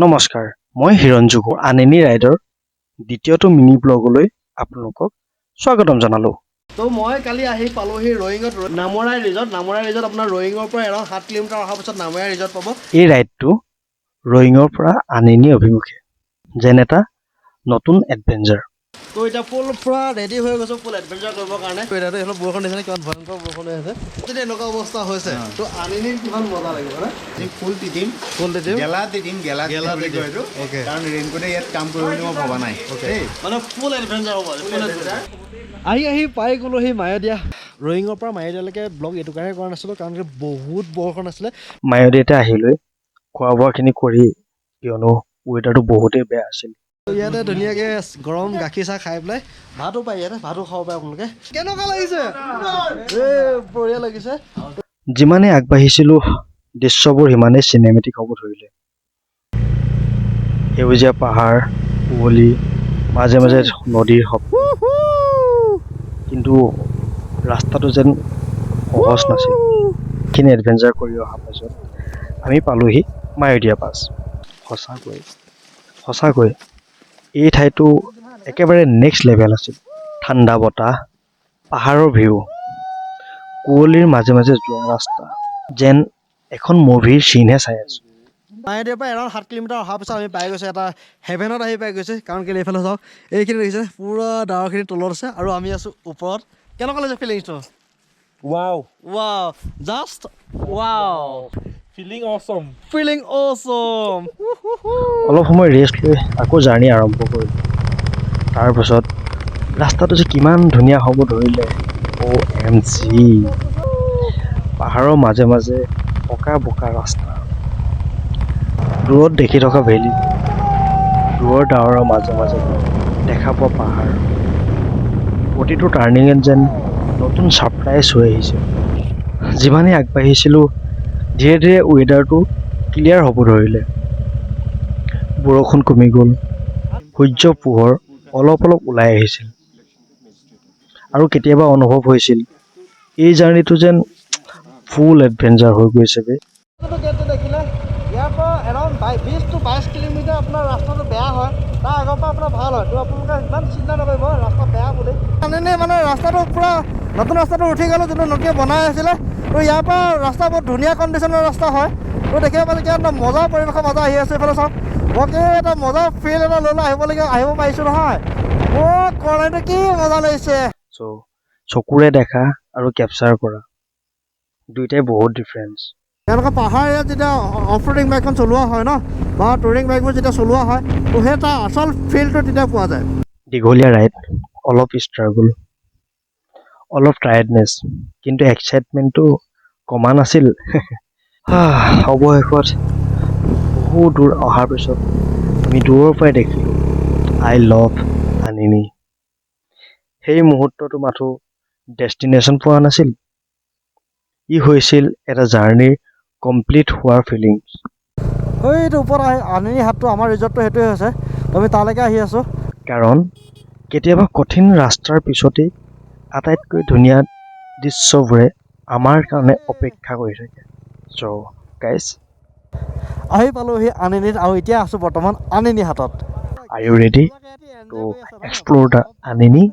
নমস্কাৰ, মই হিৰঞ্জু আনেনি ৰাইডৰ দ্বিতীয়টো মিনি ব্লগলৈ আপোনালোকক স্বাগতম জনালোঁ। তো মই কালি আহি পালোহি ৰয়িঙত নামৰাই ৰিজৰ্ট আপোনাৰ ৰয়িঙৰ পৰা এৰাউণ্ড 7 কিলোমিটাৰ অহাৰ পিছত নামৰাই ৰিজৰ্ট পাব। এই ৰাইডটো ৰয়িঙৰ পৰা আনেনি অভিমুখে যেন এটা নতুন এডভেঞ্চাৰ। তো এতিয়া পুৰা ৰেডি হৈ গৈছোঁ ফুল এডভেঞ্চাৰ কৰিবৰ কাৰণে। এইফালে বৰষুণ দিছে, কিমান ভয়ংকৰ বৰষুণ হৈ আছে। যদি এনেকুৱা অৱস্থা হৈছে তো আনেনিত কিমান মজা লাগিব না। ফুল তিতিম গেলা বুলি কয় এইটো। কাৰণ ৰেইনকোটে ইয়াত কাম কৰিব বুলি মই ভবা নাই। মানে ফুল এডভেঞ্চাৰ হ'ব। আহি পাই গ'লোহি মায়'দিয়া। ৰয়িঙৰ পৰা মায়'দিয়ালৈকে ব্লগ এইটো কাৰণে কৰা নাছিলোঁ, কাৰণ বহুত বৰষুণ আছিলে। মায়'দিয়াতে আহিলৈ খোৱা বোৱাখিনি কৰি, কিয়নো ৱেডাৰটো বহুতেই বেয়া আছিল। ইয়াতে ধুনীয়াকৈ গৰম গাখীৰ চাহ খাই পেলাই ভাতো পায়, ইয়াতে ভাতো খাব পাৰে আপোনালোকে। কেনেকুৱা লাগিছে? বঢ়িয়া লাগিছে। যিমানে আগবাঢ়িছিলোঁ দৃশ্যবোৰ সিমানেই চিনেমেটিক হ'ব ধৰিলে। সেউজীয়া পাহাৰ, কুঁৱলী, মাজে মাজে নদীৰ শব্দ। কিন্তু ৰাস্তাটো যেন সহজ নাছিল। এইখিনি এডভেঞ্চাৰ কৰি অহাৰ পাছত আমি পালোহি মায়'দিয়া পাছ। সঁচাকৈ এই ঠাইটো একেবাৰে নেক্সট লেভেল আছিল। ঠাণ্ডা বতাহ, পাহাৰৰ ভিউ, কুঁৱলীৰ মাজে মাজে যোৱা ৰাস্তা, যেন এখন মুভিৰ চিনহে চাই আছোঁ। মায়'দিয়াৰ পৰা এৰাউণ্ড 7 কিলোমিটাৰ অহাৰ পিছত আমি পাই গৈছোঁ এটা হেভেনত আহি পাই গৈছে। কাৰণ কেলৈ এইফালে চাওক, এইখিনি দেখিছে পূৰা ডাৱৰখিনি তলত আছে আৰু আমি আছোঁ ওপৰত। কেনেকুৱা লাগিছে ফিলিংছটো? Wow, wow, just wow, feeling awesome. Feeling awesome. অলপ সময় ৰেষ্ট লৈ আকৌ জাৰ্ণি আৰম্ভ কৰিলোঁ। তাৰপাছত ৰাস্তাটো যে কিমান ধুনীয়া হ'ব ধৰিলে। OMG, পাহাৰৰ মাজে মাজে পকা বোকা ৰাস্তা, দূৰত দেখি থকা ভেলী, দূৰৰ ডাৱৰৰ মাজে মাজে দেখা পোৱা পাহাৰ, প্ৰতিটো টাৰ্ণিঙত যেন নতুন ছাৰপ্ৰাইজ হৈ আহিছে। যিমানেই আগবাঢ়িছিলোঁ ধীৰে ধীৰে ৱেডাৰটো ক্লিয়াৰ হ'ব ধৰিলে। বৰষুণ কমি গ'ল, সূৰ্যৰ পোহৰ অলপ অলপ ওলাই আহিছিল আৰু কেতিয়াবা অনুভৱ হৈছিল এই জাৰ্ণিটো যেন ফুল এডভেঞ্চাৰ হৈ গৈছে বে। গেটটো দেখিলে ইয়াৰ পৰা এৰাউণ্ড 20 to 22 কিলোমিটাৰ আপোনাৰ ৰাস্তাটো বেয়া হয়, তাৰ আগৰ পৰা আপোনাৰ ভাল হয়। তো আপোনালোকে ইমান চিন্তা নকৰিব ৰাস্তা বেয়া বুলি। মানে ৰাস্তাটো পূৰা নতুন ৰাস্তাটো উঠি গ'লোঁ, যোনটো নতুনকৈ বনাই আছিলে। তো ইয়াৰ পৰা ৰাস্তা বহুত ধুনীয়া কণ্ডিশ্যনৰ ৰাস্তা হয়। তো দেখিব পালে কিমান এটা মজা পৰিৱেশৰ মাজত আহি আছে। এইফালে চাওক, মই এটা মজা ফিল এটা লৈ আহিব পাৰিছোঁ নহয়। মোৰ কৰ্ণাৰটো কি মজা লাগিছে। চকুৰে দেখা আৰু কেপচাৰ কৰা দুইটাই বহুত ডিফাৰেঞ্চ। তেওঁলোকে পাহাৰ এৰিয়াত যেতিয়া অফ ৰোডিং বাইকখন চলোৱা হয় ন, বা টুৰিং বাইকবোৰ যেতিয়া চলোৱা হয়, তো সেই তাৰ আচল ফিলটো তেতিয়া পোৱা যায়। দীঘলীয়া ৰাইড, অলপ ষ্ট্ৰাগল, অলপ টায়াৰ্ডনেছ, কিন্তু এক্সাইটমেণ্টটো কমা নাছিল। অৱশেষত বহু দূৰ অহাৰ পিছত আমি দূৰৰ পৰাই দেখিলোঁ আই লভ আনিনি। সেই মুহূৰ্তটো মাথো ডেষ্টিনেশ্যন পোৱা নাছিল, ই হৈছিল এটা জাৰ্ণিৰ কমপ্লিট হোৱাৰ ফিলিংছ। সেইটো ওপৰত আনিনি হাতটো আমাৰ ৰিজৰ্টটো সেইটোৱে হৈছে। আমি তালৈকে আহি আছোঁ। কাৰণ কেতিয়াবা কঠিন ৰাস্তাৰ পিছতেই আটাইতকৈ ধুনীয়া দৃশ্যবোৰে আমাৰ কাৰণে অপেক্ষা কৰি থাকে। চ' গাইজ, আহি পালোঁহি আনিনিত আৰু এতিয়া আছোঁ বৰ্তমান আনিনি হাতত। Are you ready to explore the আনিনি?